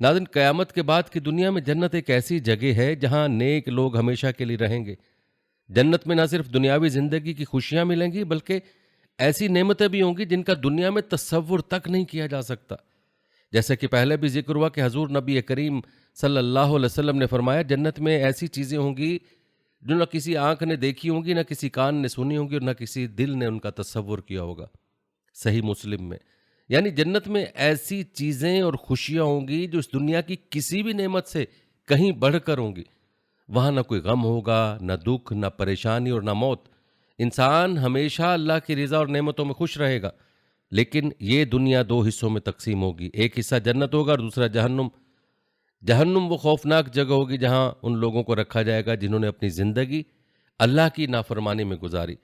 ناظرین، قیامت کے بعد کی دنیا میں جنت ایک ایسی جگہ ہے جہاں نیک لوگ ہمیشہ کے لیے رہیں گے۔ جنت میں نہ صرف دنیاوی زندگی کی خوشیاں ملیں گی بلکہ ایسی نعمتیں بھی ہوں گی جن کا دنیا میں تصور تک نہیں کیا جا سکتا۔ جیسے کہ پہلے بھی ذکر ہوا کہ حضور نبی کریم صلی اللہ علیہ وسلم نے فرمایا، جنت میں ایسی چیزیں ہوں گی جو نہ کسی آنکھ نے دیکھی ہوں گی، نہ کسی کان نے سنی ہوں گی، اور نہ کسی دل نے ان کا تصور کیا ہوگا۔ صحیح مسلم میں، یعنی جنت میں ایسی چیزیں اور خوشیاں ہوں گی جو اس دنیا کی کسی بھی نعمت سے کہیں بڑھ کر ہوں گی۔ وہاں نہ کوئی غم ہوگا، نہ دکھ، نہ پریشانی اور نہ موت۔ انسان ہمیشہ اللہ کی رضا اور نعمتوں میں خوش رہے گا۔ لیکن یہ دنیا دو حصوں میں تقسیم ہوگی، ایک حصہ جنت ہوگا اور دوسرا جہنم۔ جہنم وہ خوفناک جگہ ہوگی جہاں ان لوگوں کو رکھا جائے گا جنہوں نے اپنی زندگی اللہ کی نافرمانی میں گزاری۔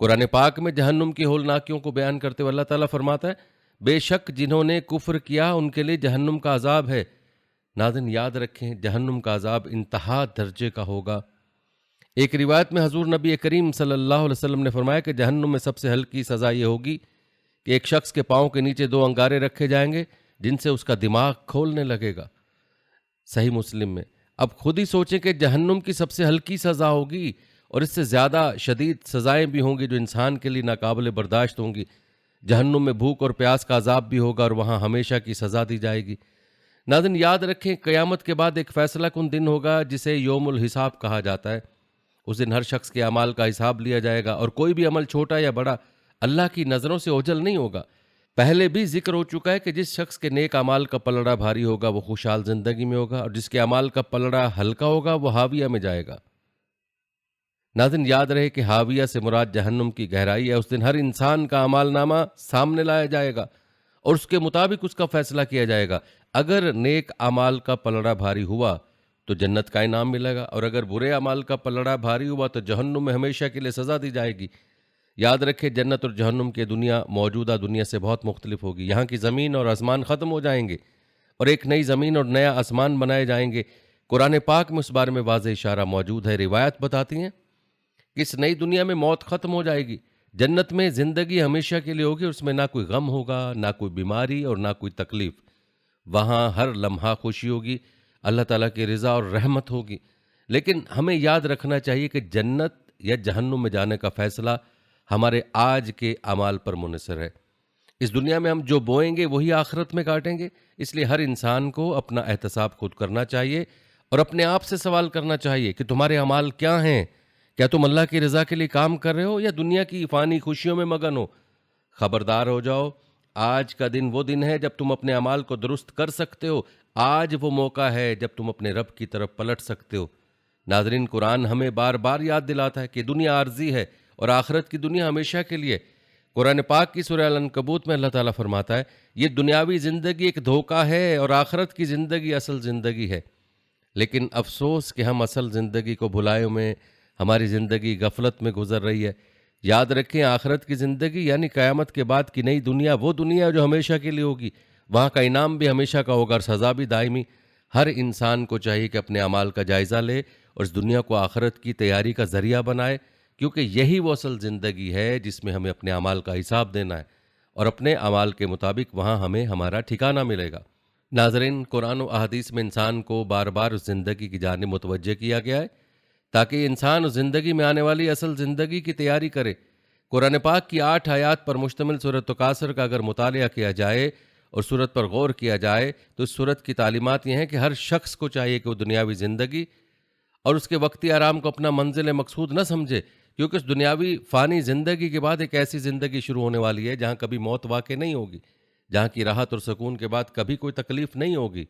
قرآن پاک میں جہنم کی ہولناکیوں کو بیان کرتے ہوئے اللہ تعالیٰ فرماتا ہے، بے شک جنہوں نے کفر کیا ان کے لیے جہنم کا عذاب ہے۔ ناظرین، یاد رکھیں، جہنم کا عذاب انتہا درجے کا ہوگا۔ ایک روایت میں حضور نبی کریم صلی اللہ علیہ وسلم نے فرمایا کہ جہنم میں سب سے ہلکی سزا یہ ہوگی کہ ایک شخص کے پاؤں کے نیچے دو انگارے رکھے جائیں گے جن سے اس کا دماغ کھولنے لگے گا۔ صحیح مسلم میں۔ اب خود ہی سوچیں کہ جہنم کی سب سے ہلکی سزا ہوگی اور اس سے زیادہ شدید سزائیں بھی ہوں گی جو انسان کے لیے ناقابل برداشت ہوں گی۔ جہنم میں بھوک اور پیاس کا عذاب بھی ہوگا اور وہاں ہمیشہ کی سزا دی جائے گی۔ ناظرین، یاد رکھیں، قیامت کے بعد ایک فیصلہ کن دن ہوگا جسے یوم الحساب کہا جاتا ہے۔ اس دن ہر شخص کے اعمال کا حساب لیا جائے گا اور کوئی بھی عمل چھوٹا یا بڑا اللہ کی نظروں سے اوجھل نہیں ہوگا۔ پہلے بھی ذکر ہو چکا ہے کہ جس شخص کے نیک اعمال کا پلڑا بھاری ہوگا وہ خوشحال زندگی میں ہوگا، اور جس کے اعمال کا پلڑا ہلکا ہوگا وہ ہاویہ میں جائے گا۔ ناظرین، یاد رہے کہ ہاویہ سے مراد جہنم کی گہرائی ہے۔ اس دن ہر انسان کا اعمال نامہ سامنے لایا جائے گا اور اس کے مطابق اس کا فیصلہ کیا جائے گا۔ اگر نیک اعمال کا پلڑا بھاری ہوا تو جنت کا انعام ملے گا، اور اگر برے اعمال کا پلڑا بھاری ہوا تو جہنم میں ہمیشہ کے لیے سزا دی جائے گی۔ یاد رکھے، جنت اور جہنم کی دنیا موجودہ دنیا سے بہت مختلف ہوگی۔ یہاں کی زمین اور آسمان ختم ہو جائیں گے اور ایک نئی زمین اور نیا آسمان بنائے جائیں گے۔ قرآن پاک میں اس بارے میں واضح اشارہ موجود ہے۔ روایت بتاتی ہیں کہ اس نئی دنیا میں موت ختم ہو جائے گی۔ جنت میں زندگی ہمیشہ کے لیے ہوگی، اس میں نہ کوئی غم ہوگا، نہ کوئی بیماری اور نہ کوئی تکلیف۔ وہاں ہر لمحہ خوشی ہوگی، اللہ تعالیٰ کی رضا اور رحمت ہوگی۔ لیکن ہمیں یاد رکھنا چاہیے کہ جنت یا جہنم میں جانے کا فیصلہ ہمارے آج کے اعمال پر منحصر ہے۔ اس دنیا میں ہم جو بوئیں گے وہی آخرت میں کاٹیں گے، اس لیے ہر انسان کو اپنا احتساب خود کرنا چاہیے اور اپنے آپ سے سوال کرنا چاہیے کہ تمہارے اعمال کیا ہیں؟ کیا تم اللہ کی رضا کے لیے کام کر رہے ہو یا دنیا کی فانی خوشیوں میں مگن ہو؟ خبردار ہو جاؤ، آج کا دن وہ دن ہے جب تم اپنے اعمال کو درست کر سکتے ہو۔ آج وہ موقع ہے جب تم اپنے رب کی طرف پلٹ سکتے ہو۔ ناظرین، قرآن ہمیں بار بار یاد دلاتا ہے کہ دنیا عارضی ہے اور آخرت کی دنیا ہمیشہ کے لیے۔ قرآن پاک کی سورہ العنکبوت میں اللہ تعالیٰ فرماتا ہے، یہ دنیاوی زندگی ایک دھوکہ ہے اور آخرت کی زندگی اصل زندگی ہے۔ لیکن افسوس کہ ہم اصل زندگی کو بھلائے ہوئے، ہماری زندگی غفلت میں گزر رہی ہے۔ یاد رکھیں، آخرت کی زندگی یعنی قیامت کے بعد کی نئی دنیا وہ دنیا جو ہمیشہ کے لیے ہوگی۔ وہاں کا انعام بھی ہمیشہ کا ہوگا اور سزا بھی دائمی۔ ہر انسان کو چاہیے کہ اپنے اعمال کا جائزہ لے اور اس دنیا کو آخرت کی تیاری کا ذریعہ بنائے، کیونکہ یہی وہ اصل زندگی ہے جس میں ہمیں اپنے اعمال کا حساب دینا ہے اور اپنے اعمال کے مطابق وہاں ہمیں ہمارا ٹھکانہ ملے گا۔ ناظرین، قرآن و احادیث میں انسان کو بار بار اس زندگی کی جانب متوجہ کیا گیا ہے تاکہ انسان اس زندگی میں آنے والی اصل زندگی کی تیاری کرے۔ قرآن پاک کی 8 آیات پر مشتمل سورۃ تکاثر کا اگر مطالعہ کیا جائے اور سورت پر غور کیا جائے تو اس سورت کی تعلیمات یہ ہیں کہ ہر شخص کو چاہیے کہ وہ دنیاوی زندگی اور اس کے وقتی آرام کو اپنا منزل مقصود نہ سمجھے، کیونکہ اس دنیاوی فانی زندگی کے بعد ایک ایسی زندگی شروع ہونے والی ہے جہاں کبھی موت واقع نہیں ہوگی، جہاں کی راحت اور سکون کے بعد کبھی کوئی تکلیف نہیں ہوگی۔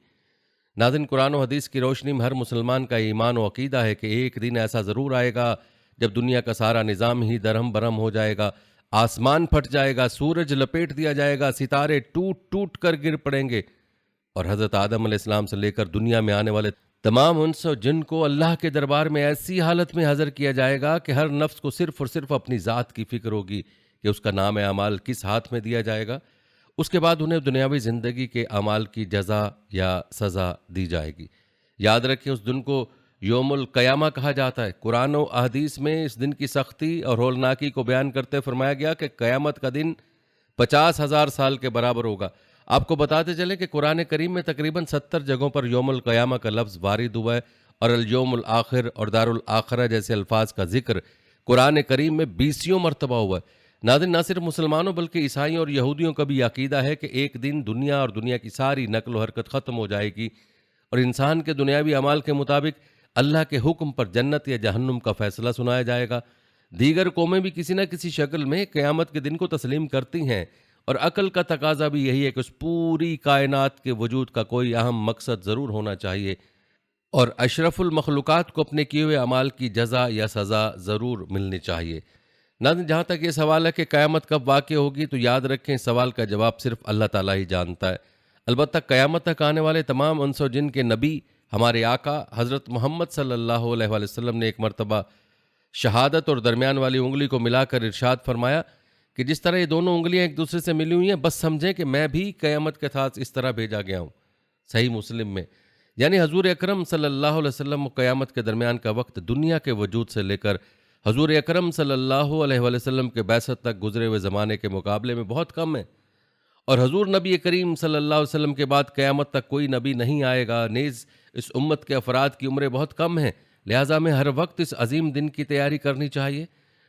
ناظرین، قرآن و حدیث کی روشنی میں ہر مسلمان کا ایمان و عقیدہ ہے کہ ایک دن ایسا ضرور آئے گا جب دنیا کا سارا نظام ہی درہم برہم ہو جائے گا، آسمان پھٹ جائے گا، سورج لپیٹ دیا جائے گا، ستارے ٹوٹ ٹوٹ کر گر پڑیں گے، اور حضرت آدم علیہ السلام سے لے کر دنیا میں آنے والے تمام انس و جن کو اللہ کے دربار میں ایسی حالت میں حاضر کیا جائے گا کہ ہر نفس کو صرف اور صرف اپنی ذات کی فکر ہوگی کہ اس کا نام اعمال کس ہاتھ میں دیا جائے گا۔ اس کے بعد انہیں دنیاوی زندگی کے اعمال کی جزا یا سزا دی جائے گی۔ یاد رکھیں، اس دن کو یوم القیامہ کہا جاتا ہے۔ قرآن و احادیث میں اس دن کی سختی اور ہولناکی کو بیان کرتے فرمایا گیا کہ قیامت کا دن 50,000 سال کے برابر ہوگا، آپ کو بتاتے چلیں کہ قرآن کریم میں تقریباً 70 جگہوں پر یوم القیامہ کا لفظ وارد ہوا ہے، اور الیوم الآخر اور دار الآخرہ جیسے الفاظ کا ذکر قرآن کریم میں 20 مرتبہ ہوا ہے۔ ناظرین، نہ صرف مسلمانوں بلکہ عیسائیوں اور یہودیوں کا بھی یہ عقیدہ ہے کہ ایک دن دنیا اور دنیا کی ساری نقل و حرکت ختم ہو جائے گی، اور انسان کے دنیاوی اعمال کے مطابق اللہ کے حکم پر جنت یا جہنم کا فیصلہ سنایا جائے گا۔ دیگر قومیں بھی کسی نہ کسی شکل میں قیامت کے دن کو تسلیم کرتی ہیں، اور عقل کا تقاضا بھی یہی ہے کہ اس پوری کائنات کے وجود کا کوئی اہم مقصد ضرور ہونا چاہیے، اور اشرف المخلوقات کو اپنے کیے ہوئے اعمال کی جزا یا سزا ضرور ملنی چاہیے۔ ناظرین، جہاں تک یہ سوال ہے کہ قیامت کب واقع ہوگی، تو یاد رکھیں اس سوال کا جواب صرف اللہ تعالیٰ ہی جانتا ہے۔ البتہ قیامت تک آنے والے تمام انس و جن کے نبی ہمارے آقا حضرت محمد صلی اللہ علیہ وآلہ وسلم نے ایک مرتبہ شہادت اور درمیان والی انگلی کو ملا کر ارشاد فرمایا کہ جس طرح یہ دونوں انگلیاں ایک دوسرے سے ملی ہوئی ہیں، بس سمجھیں کہ میں بھی قیامت کے ساتھ اس طرح بھیجا گیا ہوں۔ صحیح مسلم میں، یعنی حضور اکرم صلی اللہ علیہ وسلم و قیامت کے درمیان کا وقت دنیا کے وجود سے لے کر حضور اکرم صلی اللہ علیہ وآلہ وسلم کے بعثت تک گزرے ہوئے زمانے کے مقابلے میں بہت کم ہے، اور حضور نبی کریم صلی اللہ علیہ وسلم کے بعد قیامت تک کوئی نبی نہیں آئے گا، نیز اس امت کے افراد کی عمریں بہت کم ہیں، لہٰذا ہمیں ہر وقت اس عظیم دن کی تیاری کرنی چاہیے۔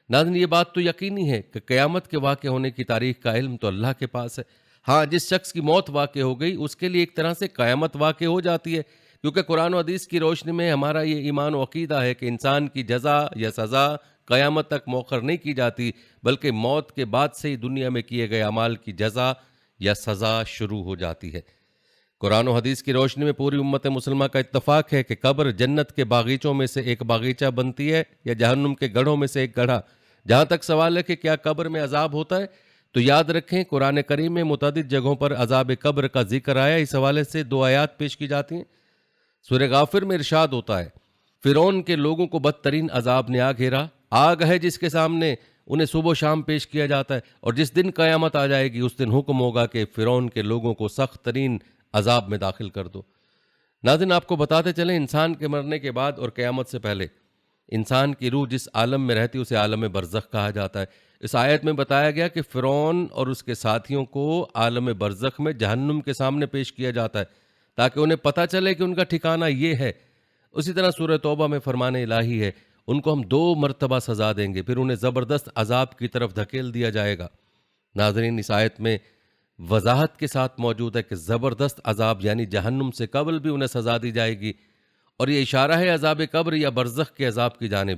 ناظرین، یہ بات تو یقینی ہے کہ قیامت کے واقع ہونے کی تاریخ کا علم تو اللہ کے پاس ہے۔ ہاں، جس شخص کی موت واقع ہو گئی اس کے لیے ایک طرح سے قیامت واقع ہو جاتی ہے، کیونکہ قرآن و حدیث کی روشنی میں ہمارا یہ ایمان و عقیدہ ہے کہ انسان کی جزا یا سزا قیامت تک مؤخر نہیں کی جاتی، بلکہ موت کے بعد سے ہی دنیا میں کیے گئے اعمال کی جزا یا سزا شروع ہو جاتی ہے۔ قرآن و حدیث کی روشنی میں پوری امت مسلمہ کا اتفاق ہے کہ قبر جنت کے باغیچوں میں سے ایک باغیچہ بنتی ہے یا جہنم کے گڑھوں میں سے ایک گڑھا۔ جہاں تک سوال ہے کہ کیا قبر میں عذاب ہوتا ہے، تو یاد رکھیں قرآن کریم میں متعدد جگہوں پر عذاب قبر کا ذکر آیا۔ اس حوالے سے 2 آیات پیش کی جاتی ہیں۔ سورہ غافر میں ارشاد ہوتا ہے، فرعون کے لوگوں کو بدترین عذاب نے آ گھیرا، آگ ہے جس کے سامنے انہیں صبح و شام پیش کیا جاتا ہے، اور جس دن قیامت آ جائے گی اس دن حکم ہوگا کہ فرعون کے لوگوں کو سخت ترین عذاب میں داخل کر دو۔ ناظرین، آپ کو بتاتے چلیں انسان کے مرنے کے بعد اور قیامت سے پہلے انسان کی روح جس عالم میں رہتی اسے عالم برزخ کہا جاتا ہے۔ اس آیت میں بتایا گیا کہ فرعون اور اس کے ساتھیوں کو عالم برزخ میں جہنم کے سامنے پیش کیا جاتا ہے تاکہ انہیں پتہ چلے کہ ان کا ٹھکانہ یہ ہے۔ اسی طرح سورہ توبہ میں فرمان الہی ہے، ان کو ہم 2 مرتبہ سزا دیں گے، پھر انہیں زبردست عذاب کی طرف دھکیل دیا جائے گا۔ ناظرین، اس آیت میں وضاحت کے ساتھ موجود ہے کہ زبردست عذاب یعنی جہنم سے قبل بھی انہیں سزا دی جائے گی، اور یہ اشارہ ہے عذاب قبر یا برزخ کے عذاب کی جانب۔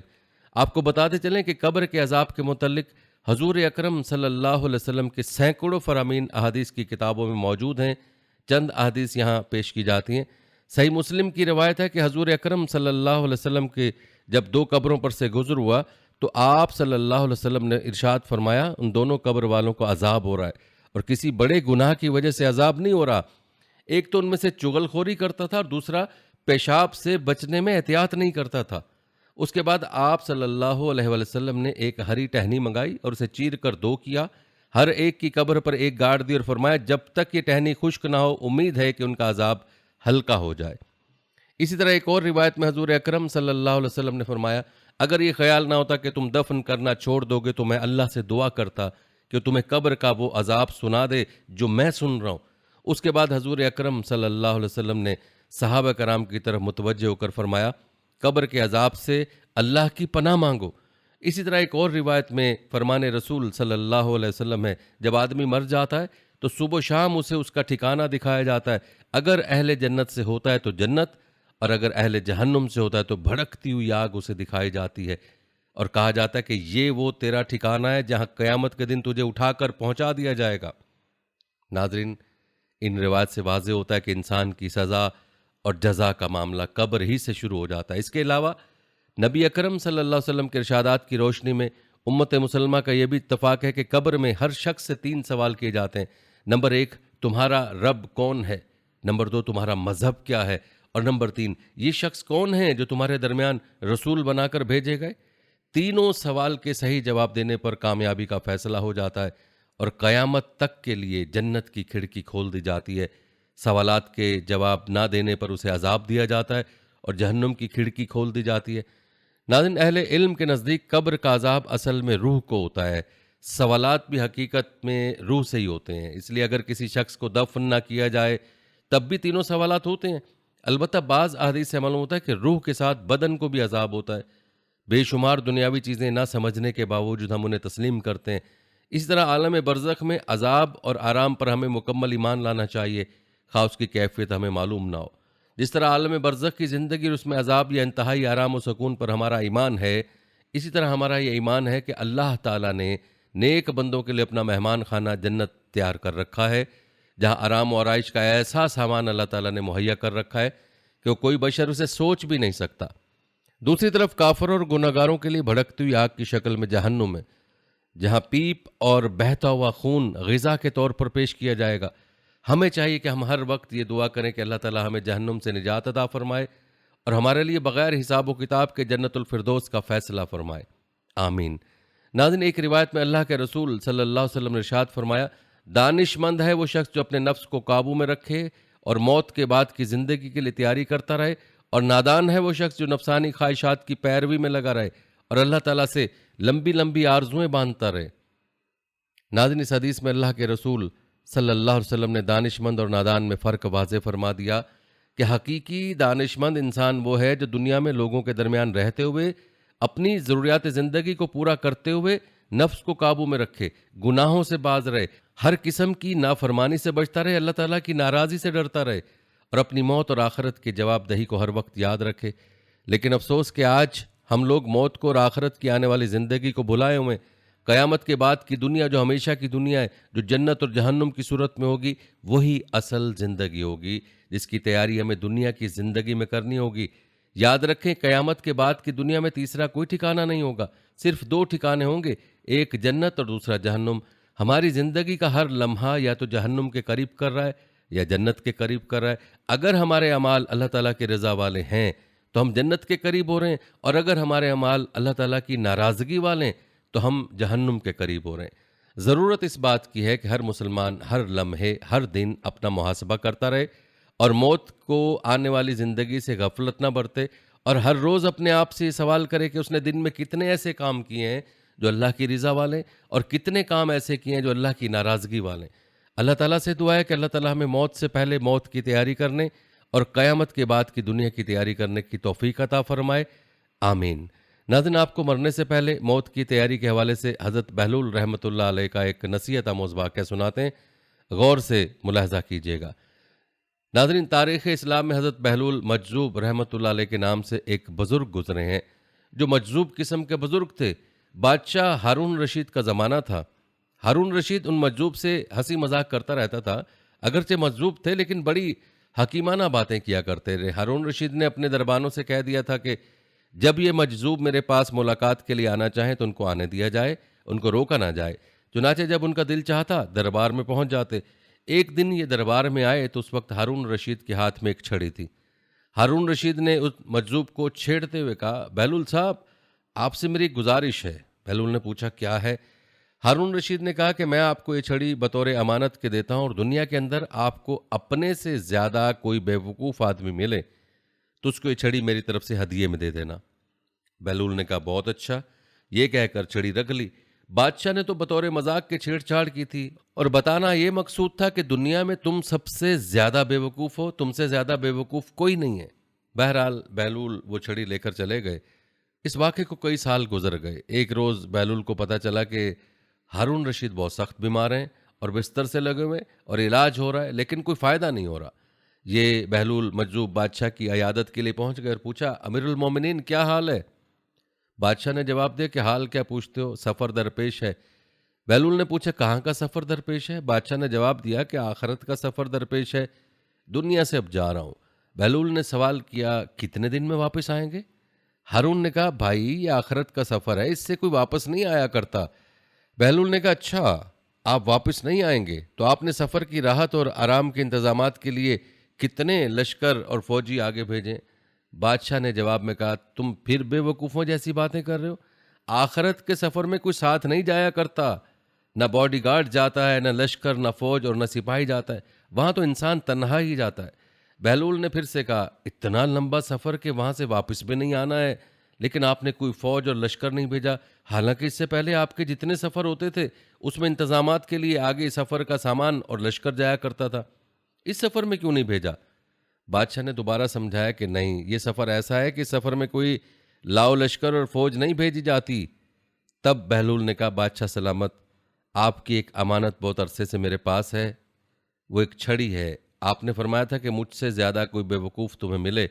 آپ کو بتاتے چلیں کہ قبر کے عذاب کے متعلق حضور اکرم صلی اللہ علیہ وسلم کے سینکڑوں فرامین احادیث کی کتابوں میں موجود ہیں۔ چند احادیث یہاں پیش کی جاتی ہیں۔ صحیح مسلم کی روایت ہے کہ حضور اکرم صلی اللہ علیہ وسلم کے جب 2 قبروں پر سے گزر ہوا تو آپ صلی اللہ علیہ وسلم نے ارشاد فرمایا، ان دونوں قبر والوں کو عذاب ہو رہا ہے، اور کسی بڑے گناہ کی وجہ سے عذاب نہیں ہو رہا۔ ایک تو ان میں سے چغل خوری کرتا تھا، اور دوسرا پیشاب سے بچنے میں احتیاط نہیں کرتا تھا۔ اس کے بعد آپ صلی اللہ علیہ وآلہ وسلم نے ایک ہری ٹہنی منگائی اور اسے چیر کر 2 کیا، ہر ایک کی قبر پر ایک گاڑ دی، اور فرمایا جب تک یہ ٹہنی خشک نہ ہو امید ہے کہ ان کا عذاب ہلکا ہو جائے۔ اسی طرح ایک اور روایت میں حضور اکرم صلی اللہ علیہ وسلم نے فرمایا، اگر یہ خیال نہ ہوتا کہ تم دفن کرنا چھوڑ دو گے تو میں اللہ سے دعا کرتا کہ تمہیں قبر کا وہ عذاب سنا دے جو میں سن رہا ہوں۔ اس کے بعد حضور اکرم صلی اللہ علیہ وسلم نے صحابہ کرام کی طرف متوجہ ہو کر فرمایا، قبر کے عذاب سے اللہ کی پناہ مانگو۔ اسی طرح ایک اور روایت میں فرمان رسول صلی اللہ علیہ وسلم ہے، جب آدمی مر جاتا ہے تو صبح و شام اسے اس کا ٹھکانہ دکھایا جاتا ہے، اگر اہل جنت سے ہوتا ہے تو جنت، اور اگر اہل جہنم سے ہوتا ہے تو بھڑکتی ہوئی آگ اسے دکھائی جاتی ہے، اور کہا جاتا ہے کہ یہ وہ تیرا ٹھکانہ ہے جہاں قیامت کے دن تجھے اٹھا کر پہنچا دیا جائے گا۔ ناظرین، ان روایت سے واضح ہوتا ہے کہ انسان کی سزا اور جزا کا معاملہ قبر ہی سے شروع ہو جاتا ہے۔ اس کے علاوہ نبی اکرم صلی اللہ علیہ وسلم کے ارشادات کی روشنی میں امت مسلمہ کا یہ بھی اتفاق ہے کہ قبر میں ہر شخص سے 3 سوال کیے جاتے ہیں۔ نمبر 1، تمہارا رب کون ہے؟ نمبر 2، تمہارا مذہب کیا ہے؟ اور نمبر 3، یہ شخص کون ہے جو تمہارے درمیان رسول بنا کر بھیجے گئے؟ تینوں سوال کے صحیح جواب دینے پر کامیابی کا فیصلہ ہو جاتا ہے، اور قیامت تک کے لیے جنت کی کھڑکی کھول دی جاتی ہے۔ سوالات کے جواب نہ دینے پر اسے عذاب دیا جاتا ہے اور جہنم کی کھڑکی کھول دی جاتی ہے۔ ناظرین، اہل علم کے نزدیک قبر کا عذاب اصل میں روح کو ہوتا ہے، سوالات بھی حقیقت میں روح سے ہی ہوتے ہیں، اس لیے اگر کسی شخص کو دفن نہ کیا جائے تب بھی تینوں سوالات ہوتے ہیں۔ البتہ بعض احادیث سے معلوم ہوتا ہے کہ روح کے ساتھ بدن کو بھی عذاب ہوتا ہے۔ بے شمار دنیاوی چیزیں نہ سمجھنے کے باوجود ہم انہیں تسلیم کرتے ہیں۔ اسی طرح عالم برزخ میں عذاب اور آرام پر ہمیں مکمل ایمان لانا چاہیے، خواہ اس کی کیفیت ہمیں معلوم نہ ہو۔ جس طرح عالم برزخ کی زندگی اور اس میں عذاب یا انتہائی آرام و سکون پر ہمارا ایمان ہے، اسی طرح ہمارا یہ ایمان ہے کہ اللہ تعالیٰ نے نیک بندوں کے لیے اپنا مہمان خانہ جنت تیار کر رکھا ہے، جہاں آرام و آرائش کا ایسا سامان اللہ تعالیٰ نے مہیا کر رکھا ہے کہ وہ کوئی بشر اسے سوچ بھی نہیں سکتا۔ دوسری طرف کافر اور گناہگاروں کے لیے بھڑکتی ہوئی آگ کی شکل میں جہنم ہے، جہاں پیپ اور بہتا ہوا خون غذا کے طور پر پیش کیا جائے گا۔ ہمیں چاہیے کہ ہم ہر وقت یہ دعا کریں کہ اللہ تعالیٰ ہمیں جہنم سے نجات عطا فرمائے اور ہمارے لیے بغیر حساب و کتاب کے جنت الفردوس کا فیصلہ فرمائے، آمین۔ ناظرین، ایک روایت میں اللہ کے رسول صلی اللہ علیہ وسلم نے ارشاد فرمایا، دانش مند ہے وہ شخص جو اپنے نفس کو قابو میں رکھے اور موت کے بعد کی زندگی کے لیے تیاری کرتا رہے، اور نادان ہے وہ شخص جو نفسانی خواہشات کی پیروی میں لگا رہے اور اللہ تعالیٰ سے لمبی لمبی آرزویں باندھتا رہے۔ ناظرین، اس حدیث میں اللہ کے رسول صلی اللہ علیہ وسلم نے دانش مند اور نادان میں فرق واضح فرما دیا کہ حقیقی دانش مند انسان وہ ہے جو دنیا میں لوگوں کے درمیان رہتے ہوئے اپنی ضروریات زندگی کو پورا کرتے ہوئے نفس کو قابو میں رکھے، گناہوں سے باز رہے، ہر قسم کی نافرمانی سے بچتا رہے، اللہ تعالیٰ کی ناراضی سے ڈرتا رہے اور اپنی موت اور آخرت کی جواب دہی کو ہر وقت یاد رکھے۔ لیکن افسوس کہ آج ہم لوگ موت کو اور آخرت کی آنے والی زندگی کو بھلائے ہوئے، قیامت کے بعد کی دنیا جو ہمیشہ کی دنیا ہے، جو جنت اور جہنم کی صورت میں ہوگی، وہی اصل زندگی ہوگی جس کی تیاری ہمیں دنیا کی زندگی میں کرنی ہوگی۔ یاد رکھیں، قیامت کے بعد کی دنیا میں تیسرا کوئی ٹھکانہ نہیں ہوگا، صرف دو ٹھکانے ہوں گے، ایک جنت اور دوسرا جہنم۔ ہماری زندگی کا ہر لمحہ یا تو جہنم کے قریب کر رہا ہے یا جنت کے قریب کر رہا ہے۔ اگر ہمارے اعمال اللہ تعالیٰ کے رضا والے ہیں تو ہم جنت کے قریب ہو رہے ہیں، اور اگر ہمارے اعمال اللہ تعالیٰ کی ناراضگی والے ہیں تو ہم جہنم کے قریب ہو رہے ہیں۔ ضرورت اس بات کی ہے کہ ہر مسلمان ہر لمحے، ہر دن اپنا محاسبہ کرتا رہے اور موت کو آنے والی زندگی سے غفلت نہ برتے، اور ہر روز اپنے آپ سے یہ سوال کرے کہ اس نے دن میں کتنے ایسے کام کیے ہیں جو اللہ کی رضا والے، اور کتنے کام ایسے کیے ہیں جو اللہ کی ناراضگی والے۔ اللہ تعالیٰ سے دعا ہے کہ اللہ تعالیٰ ہمیں موت سے پہلے موت کی تیاری کرنے اور قیامت کے بعد کی دنیا کی تیاری کرنے کی توفیق عطا فرمائے، آمین۔ ناظرین، آپ کو مرنے سے پہلے موت کی تیاری کے حوالے سے حضرت بہلول رحمۃ اللہ علیہ کا ایک نصیحت آموز واقعہ سناتے ہیں، غور سے ملاحظہ کیجیے گا۔ ناظرین، تاریخ اسلام میں حضرت بہلول مجذوب رحمۃ اللہ علیہ کے نام سے ایک بزرگ گزرے ہیں جو مجذوب قسم کے بزرگ تھے۔ بادشاہ ہارون رشید کا زمانہ تھا۔ ہارون رشید ان مجذوب سے ہنسی مذاق کرتا رہتا تھا، اگرچہ مجذوب تھے لیکن بڑی حکیمانہ باتیں کیا کرتے رہے۔ ہارون رشید نے اپنے دربانوں سے کہہ دیا تھا کہ جب یہ مجذوب میرے پاس ملاقات کے لیے آنا چاہیں تو ان کو آنے دیا جائے، ان کو روکا نہ جائے۔ چنانچہ جب ان کا دل چاہتا دربار میں پہنچ جاتے۔ ایک دن یہ دربار میں آئے تو اس وقت ہارون رشید کے ہاتھ میں ایک چھڑی تھی۔ ہارون رشید نے اس مجذوب کو چھیڑتے ہوئے کہا، بہلول صاحب، آپ سے میری گزارش ہے۔ بہلول نے پوچھا، کیا ہے؟ ہارون رشید نے کہا کہ میں آپ کو یہ چھڑی بطور امانت کے دیتا ہوں، اور دنیا کے اندر آپ کو اپنے سے زیادہ کوئی بے وقوف آدمی ملے تو اس کو یہ چھڑی میری طرف سے ہدیے میں دے دینا۔ بہلول نے کہا، بہت اچھا۔ یہ کہہ کر چھڑی رکھ لی۔ بادشاہ نے تو بطور مذاق کے چھیڑ چھاڑ کی تھی اور بتانا یہ مقصود تھا کہ دنیا میں تم سب سے زیادہ بے وقوف ہو، تم سے زیادہ بے وقوف کوئی نہیں ہے۔ بہرحال بہلول وہ چھڑی لے کر چلے گئے۔ اس واقعے کو کئی سال گزر گئے۔ ایک روز بہلول کو پتہ چلا کہ ہارون رشید بہت سخت بیمار ہیں اور بستر سے لگے ہوئے اور علاج ہو رہا ہے، لیکن کوئی فائدہ نہیں ہو رہا۔ یہ بہلول مجذوب بادشاہ کی عیادت کے لیے پہنچ گئے اور پوچھا، امیر المومنین، کیا حال ہے؟ بادشاہ نے جواب دیا کہ حال کیا پوچھتے ہو، سفر درپیش ہے۔ بہلول نے پوچھا، کہاں کا سفر درپیش ہے؟ بادشاہ نے جواب دیا کہ آخرت کا سفر درپیش ہے، دنیا سے اب جا رہا ہوں۔ بہلول نے سوال کیا، کتنے دن میں واپس آئیں گے؟ ہارون نے کہا، بھائی یہ آخرت کا سفر ہے، اس سے کوئی واپس نہیں آیا کرتا۔ بہلول نے کہا، اچھا آپ واپس نہیں آئیں گے تو آپ نے سفر کی راحت اور آرام کے انتظامات کے لیے کتنے لشکر اور فوجی آگے بھیجیں؟ بادشاہ نے جواب میں کہا، تم پھر بے وقوفوں جیسی باتیں کر رہے ہو۔ آخرت کے سفر میں کوئی ساتھ نہیں جایا کرتا، نہ باڈی گارڈ جاتا ہے، نہ لشکر، نہ فوج اور نہ سپاہی جاتا ہے، وہاں تو انسان تنہا ہی جاتا ہے۔ بہلول نے پھر سے کہا، اتنا لمبا سفر کہ وہاں سے واپس بھی نہیں آنا ہے، لیکن آپ نے کوئی فوج اور لشکر نہیں بھیجا، حالانکہ اس سے پہلے آپ کے جتنے سفر ہوتے تھے اس میں انتظامات کے لیے آگے سفر کا سامان اور لشکر جایا کرتا تھا، اس سفر میں کیوں نہیں بھیجا؟ بادشاہ نے دوبارہ سمجھایا کہ نہیں، یہ سفر ایسا ہے کہ اس سفر میں کوئی لاؤ لشکر اور فوج نہیں بھیجی جاتی۔ تب بہلول نے کہا، بادشاہ سلامت، آپ کی ایک امانت بہت عرصے سے میرے پاس ہے، وہ ایک چھڑی ہے۔ آپ نے فرمایا تھا کہ مجھ سے زیادہ کوئی بے وقوف تمہیں ملے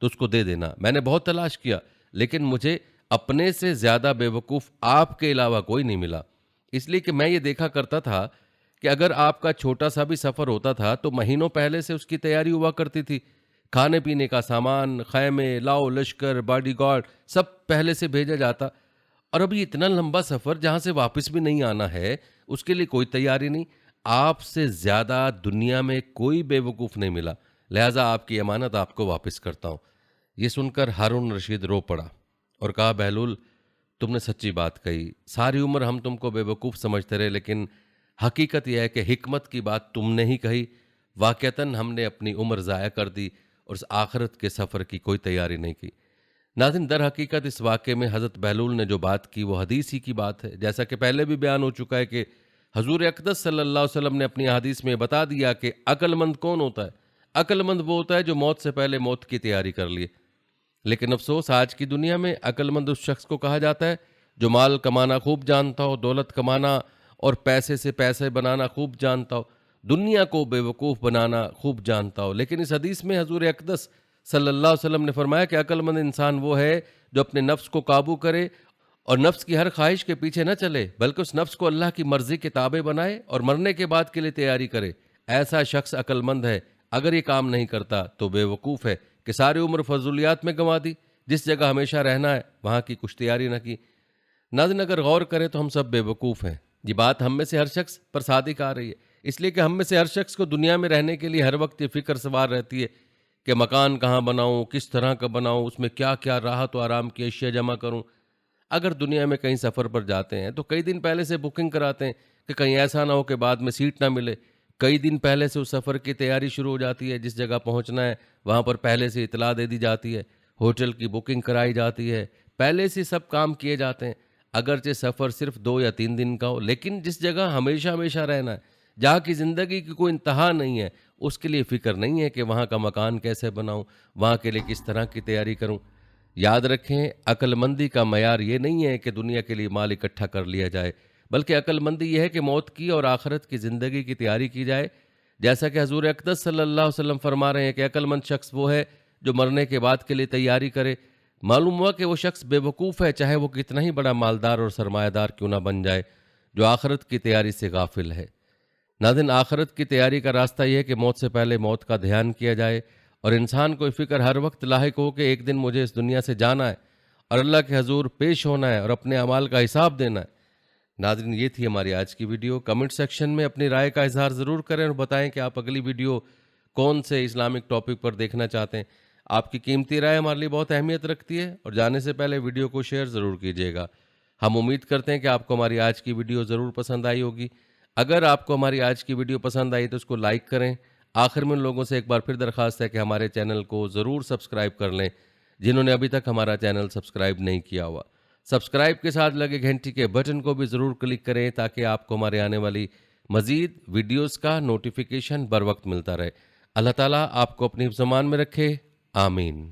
تو اس کو دے دینا۔ میں نے بہت تلاش کیا لیکن مجھے اپنے سے زیادہ بے وقوف آپ کے علاوہ کوئی نہیں ملا، اس لیے کہ میں یہ دیکھا کرتا تھا کہ اگر آپ کا چھوٹا سا بھی سفر ہوتا تھا تو مہینوں پہلے سے اس کی تیاری ہوا کرتی تھی، کھانے پینے کا سامان، خیمے، لاؤ لشکر، باڈی گارڈ سب پہلے سے بھیجا جاتا، اور ابھی اتنا لمبا سفر جہاں سے واپس بھی نہیں آنا ہے اس کے لیے کوئی تیاری نہیں۔ آپ سے زیادہ دنیا میں کوئی بے وقوف نہیں ملا، لہٰذا آپ کی امانت آپ کو واپس کرتا ہوں۔ یہ سن کر ہارون رشید رو پڑا اور کہا، بہلول تم نے سچی بات کہی، ساری عمر ہم تم کو بے وقوف سمجھتے رہے، لیکن حقیقت یہ ہے کہ حکمت کی بات تم نے ہی کہی، واقعتاً ہم نے اپنی عمر ضائع کر دی اور اس آخرت کے سفر کی کوئی تیاری نہیں کی۔ ناظرین، در حقیقت اس واقعے میں حضرت بہلول نے جو بات کی وہ حدیث ہی کی بات ہے، جیسا کہ پہلے بھی بیان ہو چکا ہے کہ حضور اقدس صلی اللہ علیہ وسلم نے اپنی حدیث میں بتا دیا کہ عقل مند کون ہوتا ہے؟ عقل مند وہ ہوتا ہے جو موت سے پہلے موت کی تیاری کر لیے۔ لیکن افسوس، آج کی دنیا میں عقل مند اس شخص کو کہا جاتا ہے جو مال کمانا خوب جانتا ہو، دولت کمانا اور پیسے سے پیسے بنانا خوب جانتا ہو، دنیا کو بے وقوف بنانا خوب جانتا ہو۔ لیکن اس حدیث میں حضور اقدس صلی اللہ علیہ وسلم نے فرمایا کہ عقل مند انسان وہ ہے جو اپنے نفس کو قابو کرے اور نفس کی ہر خواہش کے پیچھے نہ چلے، بلکہ اس نفس کو اللہ کی مرضی کے تابع بنائے اور مرنے کے بعد کے لیے تیاری کرے۔ ایسا شخص عقل مند ہے۔ اگر یہ کام نہیں کرتا تو بے وقوف ہے کہ ساری عمر فضولیات میں گنوا دی، جس جگہ ہمیشہ رہنا ہے وہاں کی کچھ تیاری نہ کی۔ ناظرین، اگر غور کریں تو ہم سب بے وقوف ہیں۔ یہ بات ہم میں سے ہر شخص پر صادق آ رہی ہے، اس لیے کہ ہم میں سے ہر شخص کو دنیا میں رہنے کے لیے ہر وقت یہ فکر سوار رہتی ہے کہ مکان کہاں بناؤں، کس طرح کا بناؤں، اس میں کیا کیا راحت و آرام کی اشیاء جمع کروں۔ اگر دنیا میں کہیں سفر پر جاتے ہیں تو کئی دن پہلے سے بکنگ کراتے ہیں کہ کہیں ایسا نہ ہو کہ بعد میں سیٹ نہ ملے۔ کئی دن پہلے سے اس سفر کی تیاری شروع ہو جاتی ہے، جس جگہ پہنچنا ہے وہاں پر پہلے سے اطلاع دے دی جاتی ہے، ہوٹل کی بکنگ کرائی جاتی ہے، پہلے سے سب کام کیے جاتے ہیں۔ اگرچہ سفر صرف 2 یا 3 دن کا ہو، لیکن جس جگہ ہمیشہ ہمیشہ رہنا ہے، جہاں کی زندگی کی کوئی انتہا نہیں ہے، اس کے لیے فکر نہیں ہے کہ وہاں کا مکان کیسے بناؤں، وہاں کے لیے کس طرح کی تیاری کروں۔ یاد رکھیں، عقل مندی کا معیار یہ نہیں ہے کہ دنیا کے لیے مال اکٹھا کر لیا جائے، بلکہ عقل مندی یہ ہے کہ موت کی اور آخرت کی زندگی کی تیاری کی جائے۔ جیسا کہ حضور اقدس صلی اللہ علیہ وسلم فرما رہے ہیں کہ عقل مند شخص وہ ہے جو مرنے کے بعد کے لیے تیاری کرے۔ معلوم ہوا کہ وہ شخص بے وقوف ہے، چاہے وہ کتنا ہی بڑا مالدار اور سرمایہ دار کیوں نہ بن جائے، جو آخرت کی تیاری سے غافل ہے۔ ناظرین، آخرت کی تیاری کا راستہ یہ ہے کہ موت سے پہلے موت کا دھیان کیا جائے اور انسان کو فکر ہر وقت لاحق ہو کہ ایک دن مجھے اس دنیا سے جانا ہے اور اللہ کے حضور پیش ہونا ہے اور اپنے اعمال کا حساب دینا ہے۔ ناظرین، یہ تھی ہماری آج کی ویڈیو۔ کمنٹ سیکشن میں اپنی رائے کا اظہار ضرور کریں اور بتائیں کہ آپ اگلی ویڈیو کون سے اسلامک ٹاپک پر دیکھنا چاہتے ہیں۔ آپ کی قیمتی رائے ہمارے لیے بہت اہمیت رکھتی ہے، اور جانے سے پہلے ویڈیو کو شیئر ضرور کیجیے گا۔ ہم امید کرتے ہیں کہ آپ کو ہماری آج کی ویڈیو ضرور پسند آئی ہوگی۔ اگر آپ کو ہماری آج کی ویڈیو پسند آئی تو اس کو لائک کریں۔ آخر میں ان لوگوں سے ایک بار پھر درخواست ہے کہ ہمارے چینل کو ضرور سبسکرائب کر لیں جنہوں نے ابھی تک ہمارا چینل سبسکرائب نہیں کیا ہوا۔ سبسکرائب کے ساتھ لگے گھنٹی کے بٹن کو بھی ضرور کلک کریں تاکہ آپ کو ہمارے آنے والی مزید ویڈیوز کا نوٹیفیکیشن بر وقت ملتا رہے۔ اللہ تعالیٰ آپ کو اپنی حفظ امان میں رکھے، آمین۔